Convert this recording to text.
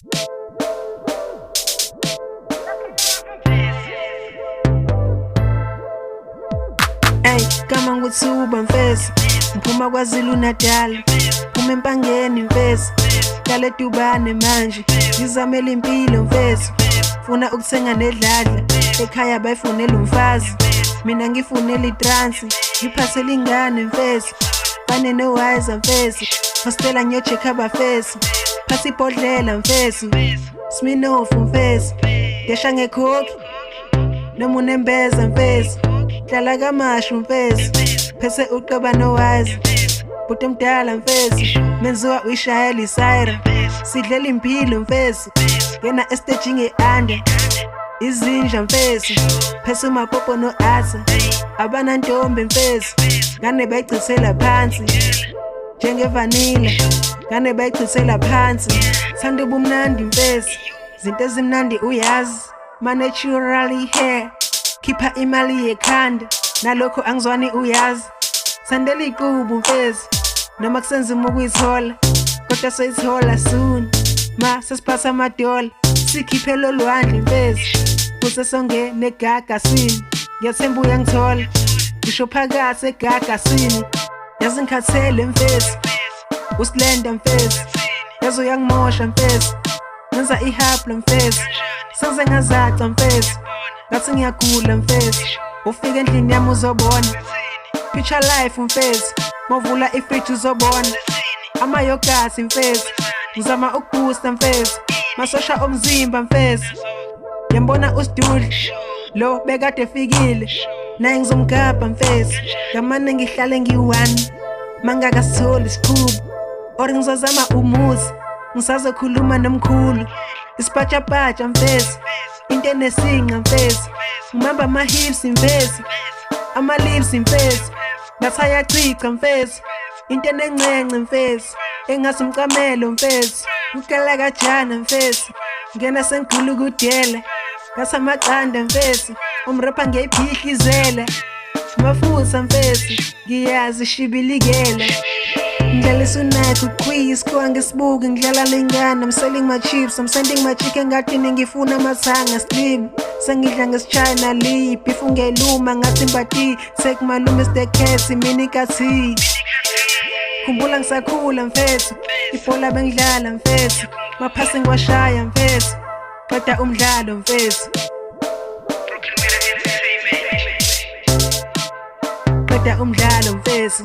Ey, kama nguthuba mfesi, ngiphuma kwaZulu Natal, phuma empangeni mfesi, hlala eDubane manje, ngizamela impilo mfesi, funa ukuthenga nedladla, ekhaya bayifunela umfazi, mina ngifunela itransi, ngiphasela ingane mfesi, fane no-wiser mfesi, hostela ngiyochecka abafesi, phasa ibhodlela mfesi, Smirnoff mfesi, desha ngekhokhi, noma unembeza mfesi, hlala kamashu mfesi, phese uqeba no-wiser, bhuti mdala mfesi, menziwa uyishayela isayra, sidlela impilo mfesi, ngena estage nge-under, izinja mfesi, phese umapopo no-asa, abanantombi mfesi, ngane bayigcisela phansi, njengevanilla, ngane bayigcisela phansi, thanda ubumnandi mfesi, zinto ezimnandi uyazi, ma-naturally hair, khipha imali yekhanda, nalokho angizwani uyazi, thandela iqubu mfesi, noma kusenzima ukuyithola, kodwa soyithola soon, ma sesiphasa amadola, sikhiphe lolwandle mfesi, kusesongene egagasini, ngiyathemba uyangithola, ngisho phakathi egagasini, yazi ngikhathele mfesi, usilenda mfesi, yazi uyangimosha mfesi, ngenza ihaplo mfesi, senze ngazaca mfesi, ngathi ngiyagula mfesi, ufika endlini yami uzobona, picture life mfesi, mawuvula ifridge uzobona, amayogasi mfesi, ngizama ukuboosta mfesi, masosha omzimba mfesi, yambona usidudla, lo bekade efikile, naye ngizomgabha mfesi, ngamane ngihlale ngi-1, mangakasitholi isikhubu, or ngizozama umuzi, ngisazokhuluma nomkhulu, isipatshapatsha mfesi, into enesinqa mfesi, ngibamba ama-hips mfesi, ama-lips mfesi, ngathi ayacica mfesi, into enencence mfesi, engathi umcamelo mfesi, ukela kajana mfesi, ngena sengigula ukudela, ngathi amaqanda mfesi, umrapha ngiyayiphihlisela, mafutha mfesi, ngiyazi shibilikela, ngidlala isunaythi uqhwiyi isikhuwa ngesibuki, ngidlala lengane, I'm selling my chips, I'm sending my chicken ngadini ngifuna amathanga slim, sengidla ngesishayina lip, if ungeluma ngathi mbati, take malume stekesi, mini kathi, khumbula ngisakhula mfesi, ibhola bengidlala mfesi, maphasi ngiwashaya mfesi, qeda umdlalo mfesi, qeda umdlalo mfesi.